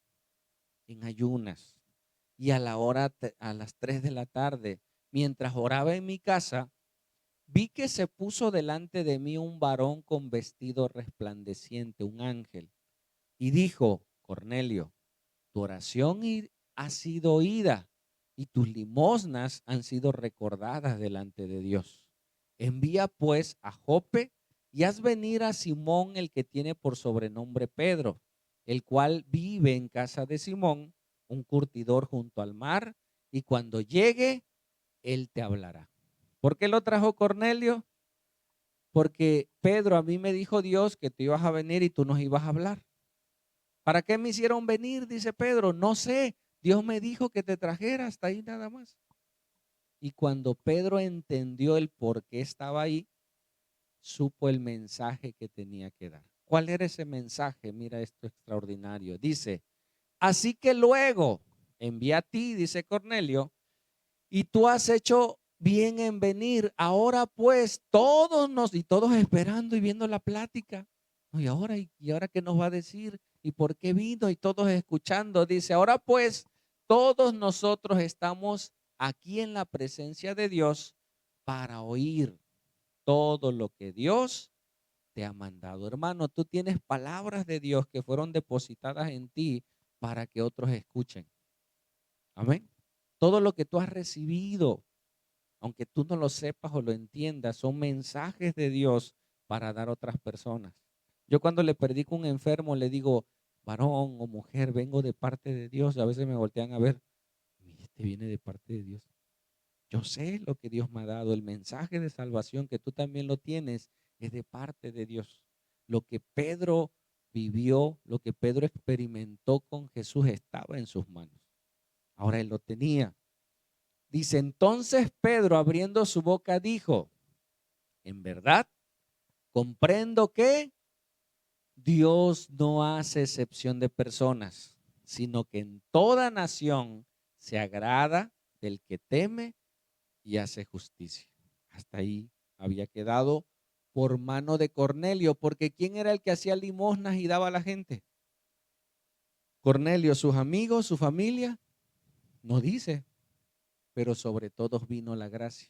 en ayunas y a las 3 de la tarde, mientras oraba en mi casa, vi que se puso delante de mí un varón con vestido resplandeciente, un ángel, y dijo, Cornelio, tu oración ha sido oída y tus limosnas han sido recordadas delante de Dios. Envía pues a Jope y haz venir a Simón, el que tiene por sobrenombre Pedro, el cual vive en casa de Simón, un curtidor junto al mar, y cuando llegue, él te hablará. ¿Por qué lo trajo Cornelio? porque Pedro, a mí me dijo Dios que tú ibas a venir y tú nos ibas a hablar. ¿Para qué me hicieron venir? Dice Pedro. No sé, Dios me dijo que te trajera, hasta ahí nada más. Y cuando Pedro entendió el por qué estaba ahí, supo el mensaje que tenía que dar. ¿Cuál era ese mensaje? Mira esto extraordinario. Dice, así que luego envié a ti, dice Cornelio, y tú has hecho bien en venir. Ahora pues todos esperando y viendo la plática. No, ¿y ahora qué nos va a decir? ¿Y por qué vino? Y todos escuchando. Dice, ahora pues todos nosotros estamos aquí en la presencia de Dios para oír todo lo que Dios te ha mandado. Hermano, tú tienes palabras de Dios que fueron depositadas en ti para que otros escuchen. Amén. Todo lo que tú has recibido, aunque tú no lo sepas o lo entiendas, son mensajes de Dios para dar a otras personas. Yo cuando le predico a un enfermo le digo, varón o mujer, vengo de parte de Dios. A veces me voltean a ver, este viene de parte de Dios. Yo sé lo que Dios me ha dado, el mensaje de salvación que tú también lo tienes es de parte de Dios. Lo que Pedro vivió, lo que Pedro experimentó con Jesús estaba en sus manos. Ahora él lo tenía. Dice, entonces Pedro abriendo su boca dijo, en verdad, comprendo que Dios no hace excepción de personas, sino que en toda nación se agrada del que teme y hace justicia. Hasta ahí había quedado por mano de Cornelio, porque ¿quién era el que hacía limosnas y daba a la gente? Cornelio, sus amigos, su familia, no dice, pero sobre todos vino la gracia.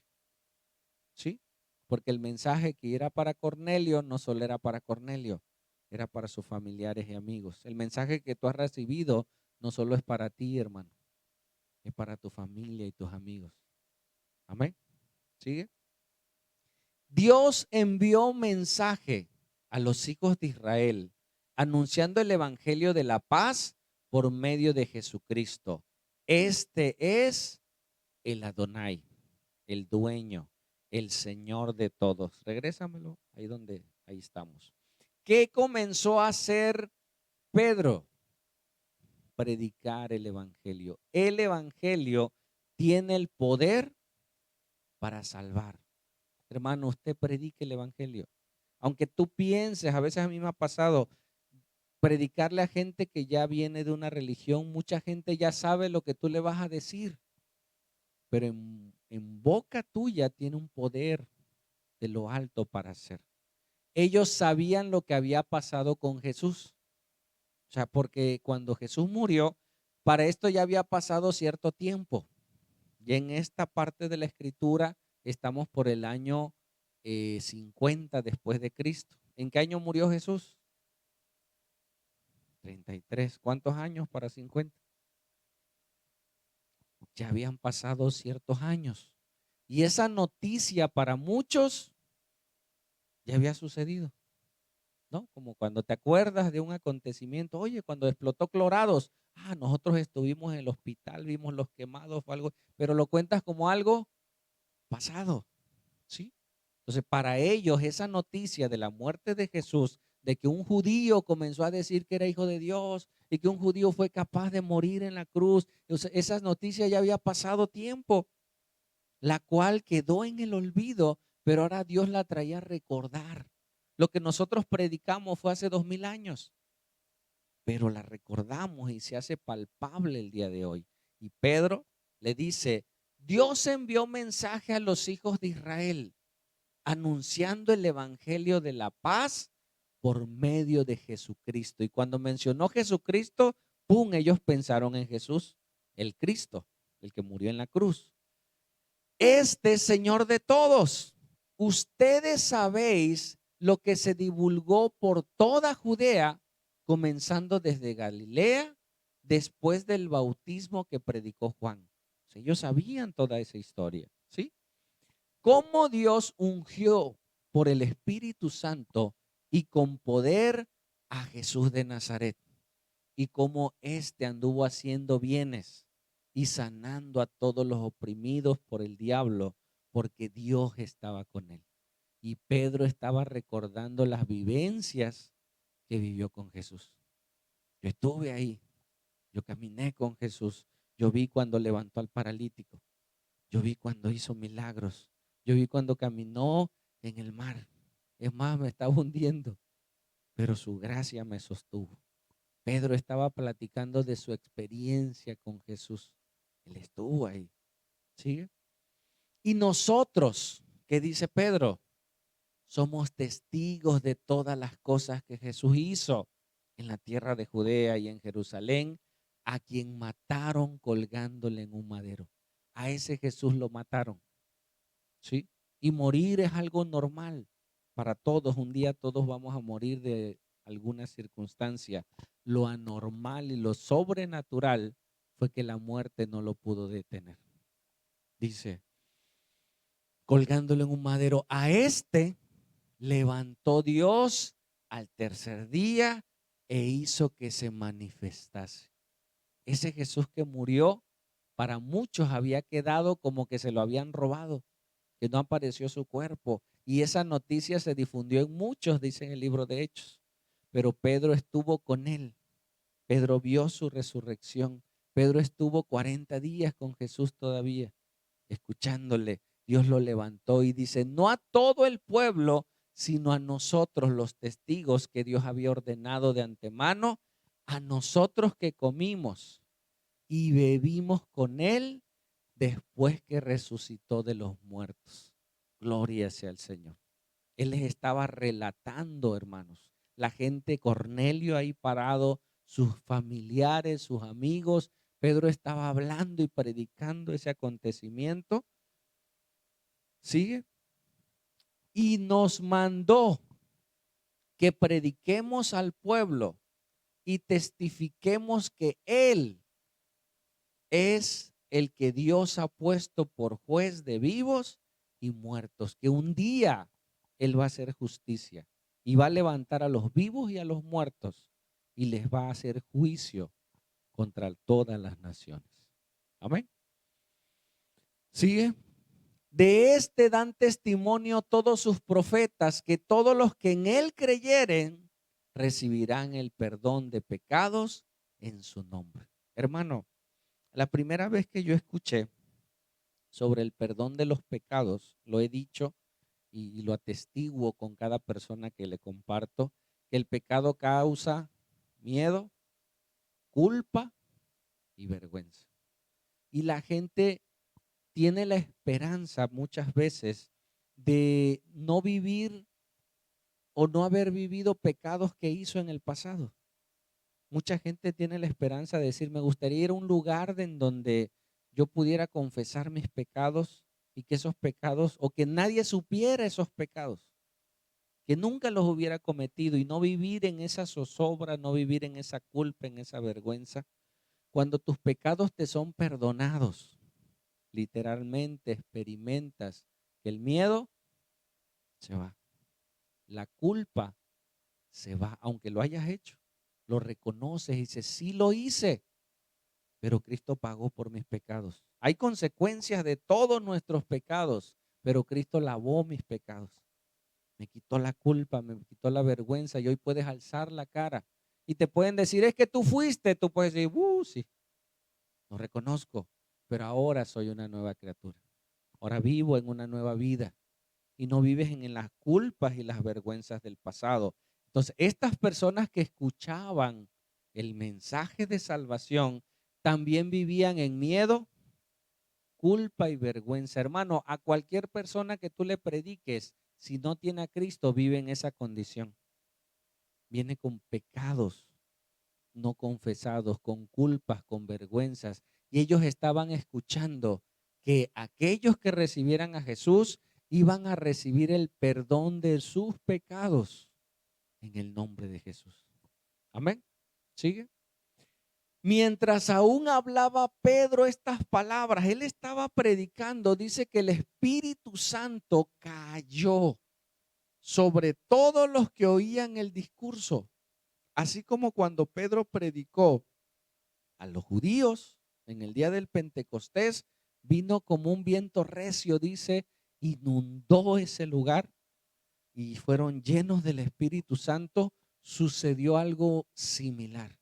¿Sí? Porque el mensaje que era para Cornelio no solo era para Cornelio, era para sus familiares y amigos. El mensaje que tú has recibido no solo es para ti, hermano, es para tu familia y tus amigos. Amén. ¿Sigue? Dios envió un mensaje a los hijos de Israel anunciando el evangelio de la paz por medio de Jesucristo. Este es el Adonai, el dueño, el Señor de todos. Regrésamelo ahí estamos. ¿Qué comenzó a hacer Pedro? Predicar el evangelio. El evangelio tiene el poder para salvar. Hermano, usted predique el evangelio. Aunque tú pienses, a veces a mí me ha pasado predicarle a gente que ya viene de una religión, mucha gente ya sabe lo que tú le vas a decir, pero en boca tuya tiene un poder de lo alto para hacer. Ellos sabían lo que había pasado con Jesús. O sea, porque cuando Jesús murió, para esto ya había pasado cierto tiempo. Y en esta parte de la escritura estamos por el año 50 después de Cristo. ¿En qué año murió Jesús? 33. ¿Cuántos años para 50? Ya habían pasado ciertos años. Y esa noticia para muchos ya había sucedido, ¿no? Como cuando te acuerdas de un acontecimiento, oye, cuando explotó Clorados, nosotros estuvimos en el hospital, vimos los quemados o algo, pero lo cuentas como algo pasado, ¿sí? Entonces, para ellos, esa noticia de la muerte de Jesús, de que un judío comenzó a decir que era hijo de Dios y que un judío fue capaz de morir en la cruz, esas noticias ya había pasado tiempo, la cual quedó en el olvido, pero ahora Dios la traía a recordar. Lo que nosotros predicamos fue hace 2000 años, pero la recordamos y se hace palpable el día de hoy. Y Pedro le dice, Dios envió mensaje a los hijos de Israel anunciando el evangelio de la paz por medio de Jesucristo. Y cuando mencionó Jesucristo, ¡pum!, ellos pensaron en Jesús, el Cristo, el que murió en la cruz. Este Señor de todos, ustedes sabéis lo que se divulgó por toda Judea, comenzando desde Galilea, después del bautismo que predicó Juan. O sea, ellos sabían toda esa historia, ¿sí? Cómo Dios ungió por el Espíritu Santo y con poder a Jesús de Nazaret, y cómo éste anduvo haciendo bienes y sanando a todos los oprimidos por el diablo, porque Dios estaba con él. Y Pedro estaba recordando las vivencias que vivió con Jesús. Yo estuve ahí, yo caminé con Jesús, yo vi cuando levantó al paralítico, yo vi cuando hizo milagros, yo vi cuando caminó en el mar. Es más, me estaba hundiendo, pero su gracia me sostuvo. Pedro estaba platicando de su experiencia con Jesús. Él estuvo ahí. ¿Sigue? Y nosotros, ¿qué dice Pedro? Somos testigos de todas las cosas que Jesús hizo en la tierra de Judea y en Jerusalén, a quien mataron colgándole en un madero. A ese Jesús lo mataron. ¿Sí? Y morir es algo normal para todos. Un día todos vamos a morir de alguna circunstancia. Lo anormal y lo sobrenatural fue que la muerte no lo pudo detener. Dice, colgándolo en un madero, a este levantó Dios al tercer día e hizo que se manifestase. Ese Jesús que murió, para muchos había quedado como que se lo habían robado, que no apareció su cuerpo. Y esa noticia se difundió en muchos, dice en el libro de Hechos. Pero Pedro estuvo con él. Pedro vio su resurrección. Pedro estuvo 40 días con Jesús todavía, escuchándole. Dios lo levantó y dice, no a todo el pueblo, sino a nosotros los testigos que Dios había ordenado de antemano, a nosotros que comimos y bebimos con él después que resucitó de los muertos. Gloria sea al Señor. Él les estaba relatando, hermanos. La gente, Cornelio ahí parado, sus familiares, sus amigos. Pedro estaba hablando y predicando ese acontecimiento. ¿Sigue? Y nos mandó que prediquemos al pueblo y testifiquemos que Él es el que Dios ha puesto por juez de vivos y muertos, que un día Él va a hacer justicia y va a levantar a los vivos y a los muertos y les va a hacer juicio contra todas las naciones. Amén. ¿Sigue? De este dan testimonio todos sus profetas, que todos los que en él creyeren recibirán el perdón de pecados en su nombre. Hermano, la primera vez que yo escuché sobre el perdón de los pecados, lo he dicho y lo atestiguo con cada persona que le comparto, que el pecado causa miedo, culpa y vergüenza. Y la gente tiene la esperanza muchas veces de no vivir o no haber vivido pecados que hizo en el pasado. Mucha gente tiene la esperanza de decir, me gustaría ir a un lugar en donde yo pudiera confesar mis pecados y que esos pecados, o que nadie supiera esos pecados, que nunca los hubiera cometido y no vivir en esa zozobra, no vivir en esa culpa, en esa vergüenza. Cuando tus pecados te son perdonados, literalmente experimentas que el miedo se va, la culpa se va, aunque lo hayas hecho, lo reconoces y dices, sí lo hice, pero Cristo pagó por mis pecados. Hay consecuencias de todos nuestros pecados, pero Cristo lavó mis pecados. Me quitó la culpa, me quitó la vergüenza y hoy puedes alzar la cara. Y te pueden decir, es que tú fuiste, tú puedes decir, sí, lo reconozco, pero ahora soy una nueva criatura. Ahora vivo en una nueva vida y no vives en las culpas y las vergüenzas del pasado. Entonces, estas personas que escuchaban el mensaje de salvación también vivían en miedo, culpa y vergüenza. Hermano, a cualquier persona que tú le prediques, si no tiene a Cristo, vive en esa condición. Viene con pecados no confesados, con culpas, con vergüenzas. Y ellos estaban escuchando que aquellos que recibieran a Jesús iban a recibir el perdón de sus pecados en el nombre de Jesús. Amén. ¿Sigue? Mientras aún hablaba Pedro estas palabras, él estaba predicando, dice que el Espíritu Santo cayó sobre todos los que oían el discurso. Así como cuando Pedro predicó a los judíos en el día del Pentecostés, vino como un viento recio, dice, inundó ese lugar. y fueron llenos del Espíritu Santo, sucedió algo similar.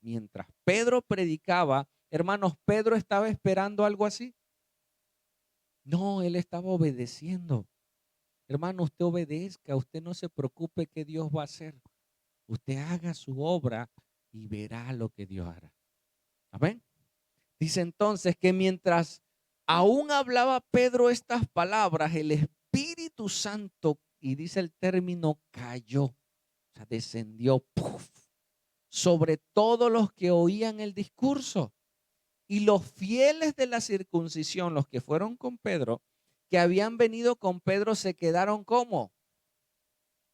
Mientras Pedro predicaba, hermanos, ¿Pedro estaba esperando algo así? No, él estaba obedeciendo. Hermano, usted obedezca, usted no se preocupe qué Dios va a hacer. Usted haga su obra y verá lo que Dios hará. Amén. Dice entonces que mientras aún hablaba Pedro estas palabras, el Espíritu Santo, y dice el término, cayó, o sea, descendió, ¡puf!, sobre todos los que oían el discurso. Y los fieles de la circuncisión, los que fueron con Pedro, que habían venido con Pedro, se quedaron como.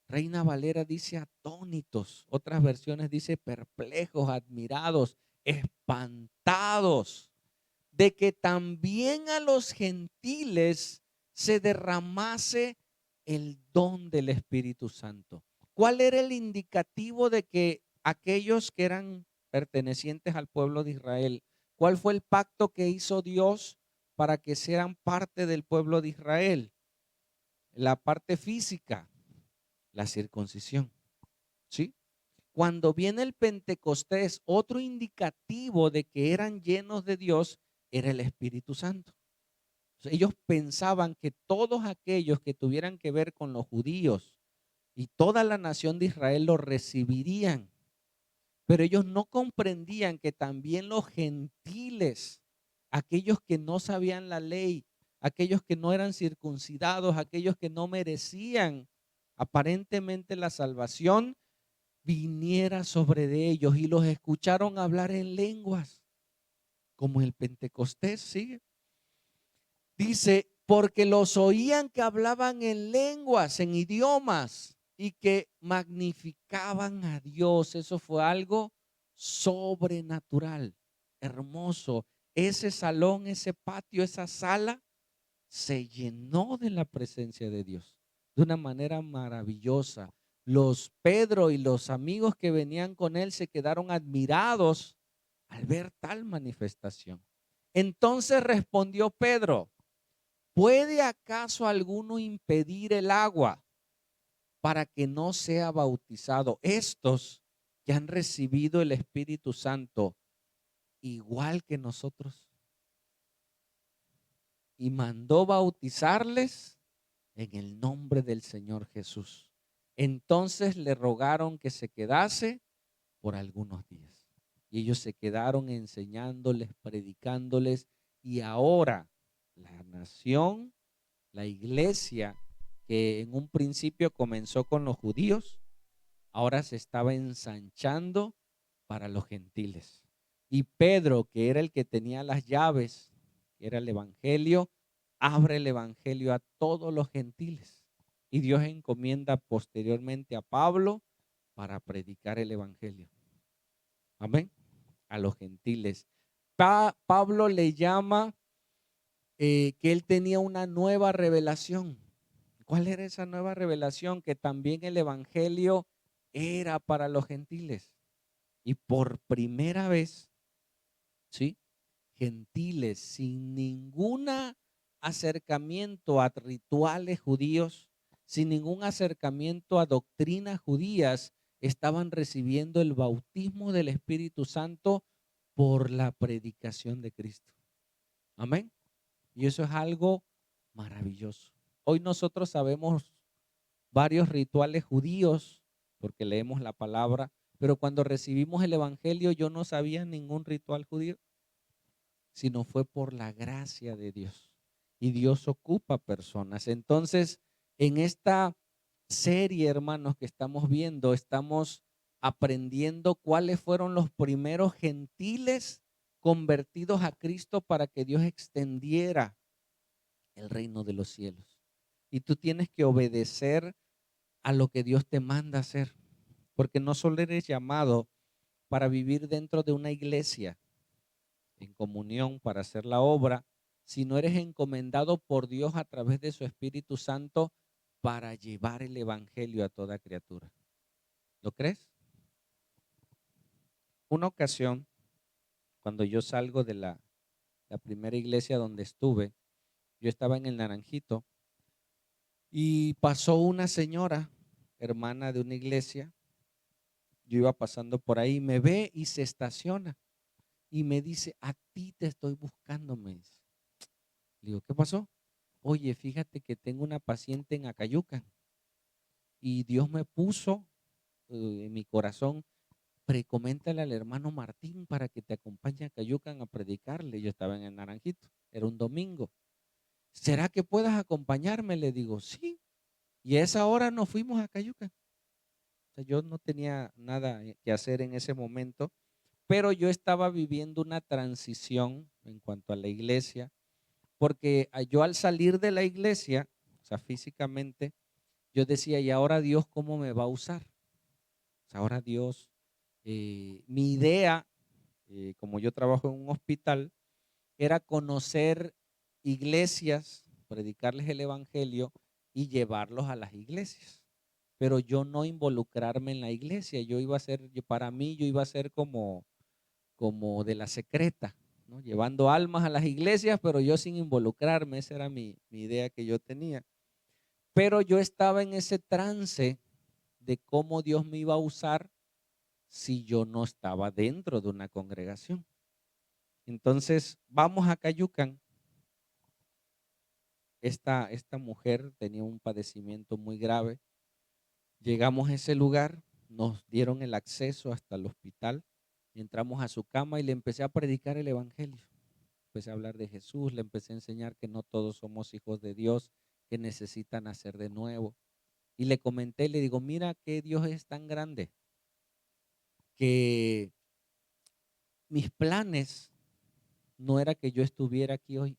Reina Valera dice atónitos, otras versiones dice perplejos, admirados, espantados de que también a los gentiles se derramase el don del Espíritu Santo. ¿Cuál era el indicativo de que aquellos que eran pertenecientes al pueblo de Israel, cuál fue el pacto que hizo Dios para que sean parte del pueblo de Israel? La parte física, la circuncisión, ¿sí? Cuando viene el Pentecostés, otro indicativo de que eran llenos de Dios era el Espíritu Santo. O sea, ellos pensaban que todos aquellos que tuvieran que ver con los judíos y toda la nación de Israel lo recibirían, pero ellos no comprendían que también los gentiles, aquellos que no sabían la ley, aquellos que no eran circuncidados, aquellos que no merecían aparentemente la salvación, viniera sobre de ellos y los escucharon hablar en lenguas, como el Pentecostés, sigue. Dice, porque los oían que hablaban en lenguas, en idiomas, y que magnificaban a Dios. Eso fue algo sobrenatural, hermoso. Ese salón, ese patio, esa sala se llenó de la presencia de Dios de una manera maravillosa. Los Pedro y los amigos que venían con él se quedaron admirados al ver tal manifestación. Entonces respondió Pedro: ¿puede acaso alguno impedir el agua para que no sea bautizado estos que han recibido el Espíritu Santo igual que nosotros? Y mandó bautizarles en el nombre del Señor Jesús. Entonces le rogaron que se quedase por algunos días. Y ellos se quedaron enseñándoles, predicándoles. Y ahora la nación, la iglesia, que en un principio comenzó con los judíos, ahora se estaba ensanchando para los gentiles. Y Pedro, que era el que tenía las llaves, que era el evangelio, abre el evangelio a todos los gentiles. Y Dios encomienda posteriormente a Pablo para predicar el evangelio. Amén. A los gentiles. Pablo le llama que él tenía una nueva revelación. ¿Cuál era esa nueva revelación? Que también el evangelio era para los gentiles. Y por primera vez, ¿sí?, gentiles sin ningún acercamiento a rituales judíos, sin ningún acercamiento a doctrinas judías, estaban recibiendo el bautismo del Espíritu Santo por la predicación de Cristo. Amén. Y eso es algo maravilloso. Hoy nosotros sabemos varios rituales judíos porque leemos la palabra, pero cuando recibimos el evangelio yo no sabía ningún ritual judío, sino fue por la gracia de Dios. Y Dios ocupa personas. Entonces, en esta serie, hermanos, que estamos viendo, estamos aprendiendo cuáles fueron los primeros gentiles convertidos a Cristo para que Dios extendiera el reino de los cielos. Y tú tienes que obedecer a lo que Dios te manda hacer, porque no solo eres llamado para vivir dentro de una iglesia en comunión para hacer la obra, sino eres encomendado por Dios a través de su Espíritu Santo para llevar el evangelio a toda criatura. ¿Lo crees? Una ocasión, cuando yo salgo de la primera iglesia donde estuve, yo estaba en el Naranjito Y pasó una señora, hermana de una iglesia. Yo iba pasando por ahí, me ve y se estaciona y me dice, a ti te estoy buscando, me dice. Le digo, ¿qué pasó? Oye, fíjate que tengo una paciente en Acayucan y Dios me puso en mi corazón, coméntale al hermano Martín para que te acompañe a Acayucan a predicarle. Yo estaba en el Naranjito, era un domingo. ¿Será que puedas acompañarme? Le digo, sí. Y a esa hora nos fuimos a Acayucan. O sea, yo no tenía nada que hacer en ese momento, pero yo estaba viviendo una transición en cuanto a la iglesia, porque yo al salir de la iglesia, o sea, físicamente, yo decía, ¿y ahora Dios cómo me va a usar? O sea, ahora Dios, mi idea, como yo trabajo en un hospital, era conocer iglesias, predicarles el evangelio y llevarlos a las iglesias. Pero yo no involucrarme en la iglesia, yo iba a ser, para mí, yo iba a ser como de la secreta, ¿no? Llevando almas a las iglesias, pero yo sin involucrarme, esa era mi idea que yo tenía. Pero yo estaba en ese trance de cómo Dios me iba a usar si yo no estaba dentro de una congregación. Entonces, vamos a Cayucan. Esta mujer tenía un padecimiento muy grave. Llegamos a ese lugar, nos dieron el acceso hasta el hospital, entramos a su cama y le empecé a predicar el evangelio. Empecé a hablar de Jesús, le empecé a enseñar que no todos somos hijos de Dios, que necesitan nacer de nuevo. Y le comenté, le digo, mira que Dios es tan grande que mis planes no era que yo estuviera aquí hoy.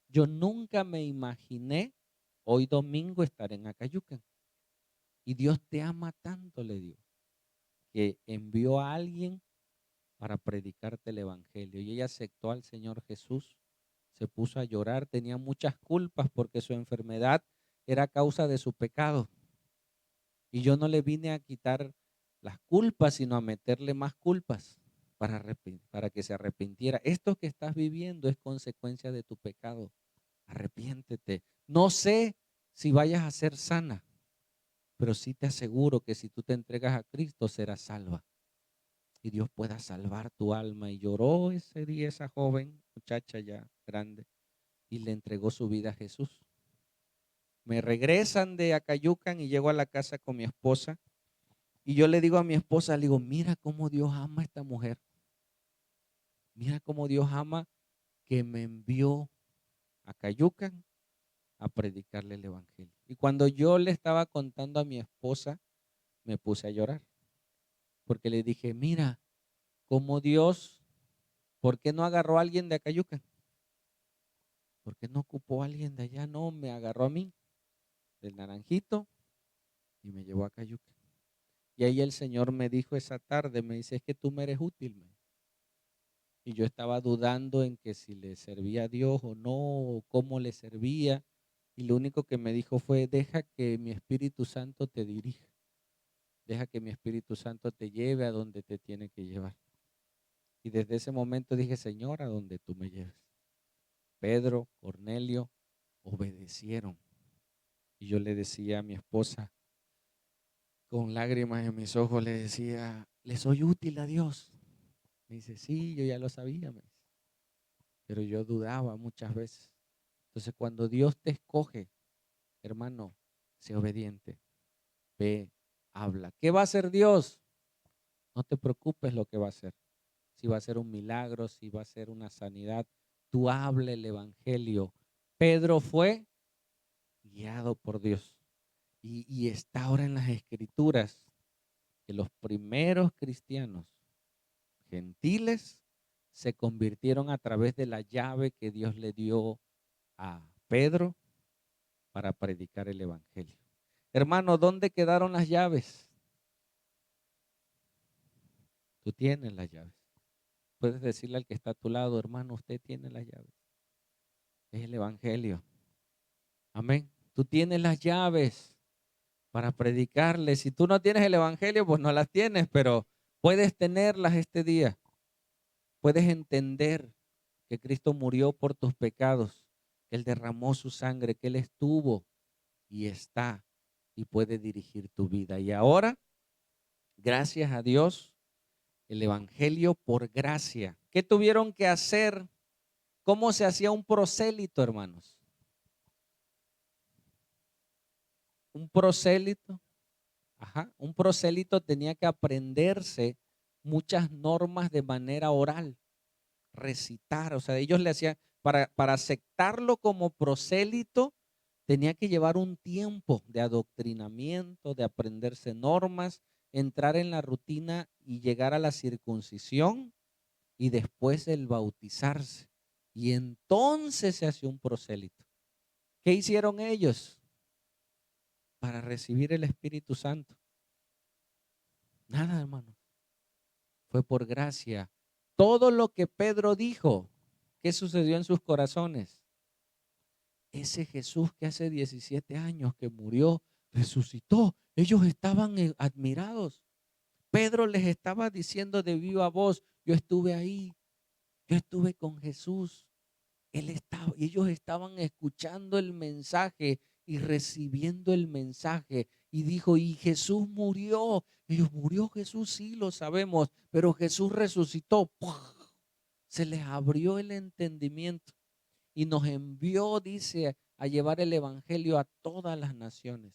Yo nunca me imaginé hoy domingo estar en Acayucan. Y Dios te ama tanto, le digo, que envió a alguien para predicarte el evangelio. Y ella aceptó al Señor Jesús, se puso a llorar, tenía muchas culpas porque su enfermedad era causa de su pecado. Y yo no le vine a quitar las culpas, sino a meterle más culpas para que se arrepintiera. Esto que estás viviendo es consecuencia de tu pecado. Arrepiéntete. No sé si vayas a ser sana, pero sí te aseguro que si tú te entregas a Cristo serás salva. Y Dios pueda salvar tu alma. Y lloró ese día esa joven, muchacha ya grande, y le entregó su vida a Jesús. Me regresan de Acayucan y llego a la casa con mi esposa. Y yo le digo a mi esposa, le digo, mira cómo Dios ama a esta mujer. Mira cómo Dios ama que me envió a Cayucan a predicarle el evangelio. Y cuando yo le estaba contando a mi esposa, me puse a llorar. Porque le dije, mira cómo Dios, ¿por qué no agarró a alguien de Acayucan? ¿Por qué no ocupó a alguien de allá? No, me agarró a mí, del Naranjito, y me llevó a Cayucan. Y ahí el Señor me dijo esa tarde, me dice, es que tú me eres útil. Y yo estaba dudando en que si le servía a Dios o no, o cómo le servía. Y lo único que me dijo fue, deja que mi Espíritu Santo te dirija. Deja que mi Espíritu Santo te lleve a donde te tiene que llevar. Y desde ese momento dije, Señor, a donde tú me lleves. Pedro, Cornelio, obedecieron. Y yo le decía a mi esposa, con lágrimas en mis ojos, le decía, ¿le soy útil a Dios? Me dice, sí, yo ya lo sabía, me dice, pero yo dudaba muchas veces. Entonces, cuando Dios te escoge, hermano, sé obediente, ve, habla. ¿Qué va a hacer Dios? No te preocupes lo que va a hacer. Si va a ser un milagro, si va a ser una sanidad, tú habla el evangelio. Pedro fue guiado por Dios. Y está ahora en las escrituras que los primeros cristianos gentiles se convirtieron a través de la llave que Dios le dio a Pedro para predicar el evangelio. Hermano, ¿dónde quedaron las llaves? Tú tienes las llaves. Puedes decirle al que está a tu lado, hermano, usted tiene las llaves. Es el evangelio. Amén. Tú tienes las llaves para predicarle. Si tú no tienes el evangelio, pues no las tienes, pero puedes tenerlas este día. Puedes entender que Cristo murió por tus pecados, que Él derramó su sangre, que Él estuvo y está y puede dirigir tu vida. Y ahora, gracias a Dios, el evangelio por gracia. ¿Qué tuvieron que hacer? ¿Cómo se hacía un prosélito, hermanos? Un prosélito, un prosélito tenía que aprenderse muchas normas de manera oral, recitar, o sea, ellos le hacían, para aceptarlo como prosélito, tenía que llevar un tiempo de adoctrinamiento, de aprenderse normas, entrar en la rutina y llegar a la circuncisión y después el bautizarse. Y entonces se hacía un prosélito. ¿Qué hicieron ellos para recibir el Espíritu Santo? Nada, hermano. Fue por gracia. Todo lo que Pedro dijo, ¿qué sucedió en sus corazones? Ese Jesús que hace 17 años que murió, resucitó. Ellos estaban admirados. Pedro les estaba diciendo de viva voz, yo estuve ahí, yo estuve con Jesús. Él estaba, y ellos estaban escuchando el mensaje y recibiendo el mensaje. Y dijo, y Jesús murió. Ellos, murió Jesús, sí lo sabemos, pero Jesús resucitó. ¡Puf! Se les abrió el entendimiento y nos envió, dice, a llevar el evangelio a todas las naciones.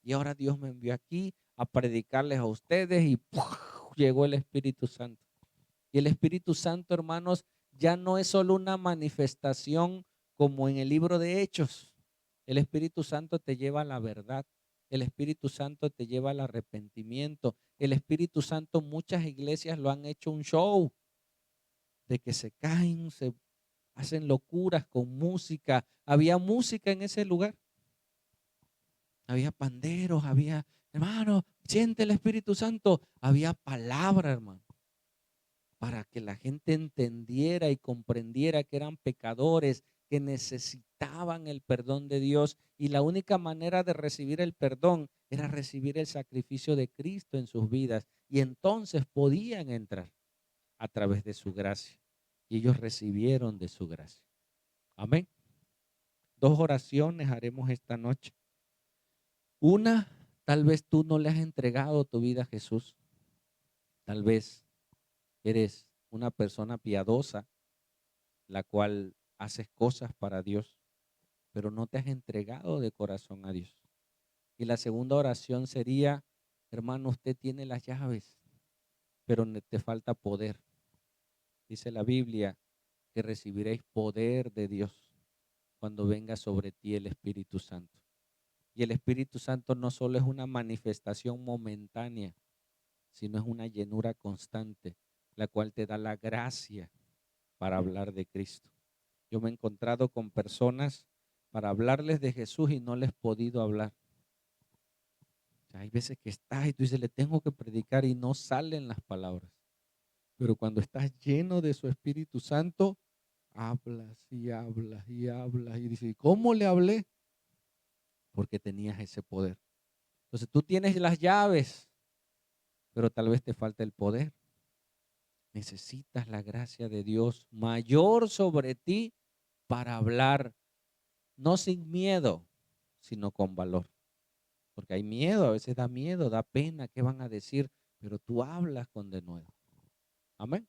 Y ahora Dios me envió aquí a predicarles a ustedes y ¡puf! Llegó el Espíritu Santo. Y el Espíritu Santo, hermanos, ya no es solo una manifestación como en el libro de Hechos. El Espíritu Santo te lleva a la verdad. El Espíritu Santo te lleva al arrepentimiento. El Espíritu Santo, muchas iglesias lo han hecho un show de que se caen, se hacen locuras con música. Había música en ese lugar. Había panderos, había, hermano, siente el Espíritu Santo. Había palabra, hermano, para que la gente entendiera y comprendiera que eran pecadores, que necesitaban el perdón de Dios. Y la única manera de recibir el perdón era recibir el sacrificio de Cristo en sus vidas. Y entonces podían entrar a través de su gracia. Y ellos recibieron de su gracia. Amén. Dos oraciones haremos esta noche. Una, tal vez tú no le has entregado tu vida a Jesús. Tal vez eres una persona piadosa, la cual haces cosas para Dios, pero no te has entregado de corazón a Dios. Y la segunda oración sería, hermano, usted tiene las llaves, pero te falta poder. Dice la Biblia que recibiréis poder de Dios cuando venga sobre ti el Espíritu Santo. Y el Espíritu Santo no solo es una manifestación momentánea, sino es una llenura constante, la cual te da la gracia para hablar de Cristo. Yo me he encontrado con personas para hablarles de Jesús y no les he podido hablar. O sea, hay veces que estás y tú dices, le tengo que predicar y no salen las palabras. Pero cuando estás lleno de su Espíritu Santo, hablas y hablas y hablas y dices, ¿cómo le hablé? Porque tenías ese poder. Entonces tú tienes las llaves, pero tal vez te falta el poder. Necesitas la gracia de Dios mayor sobre ti para hablar, no sin miedo, sino con valor. Porque hay miedo, a veces da miedo, da pena, ¿qué van a decir? Pero tú hablas con denuedo. Amén.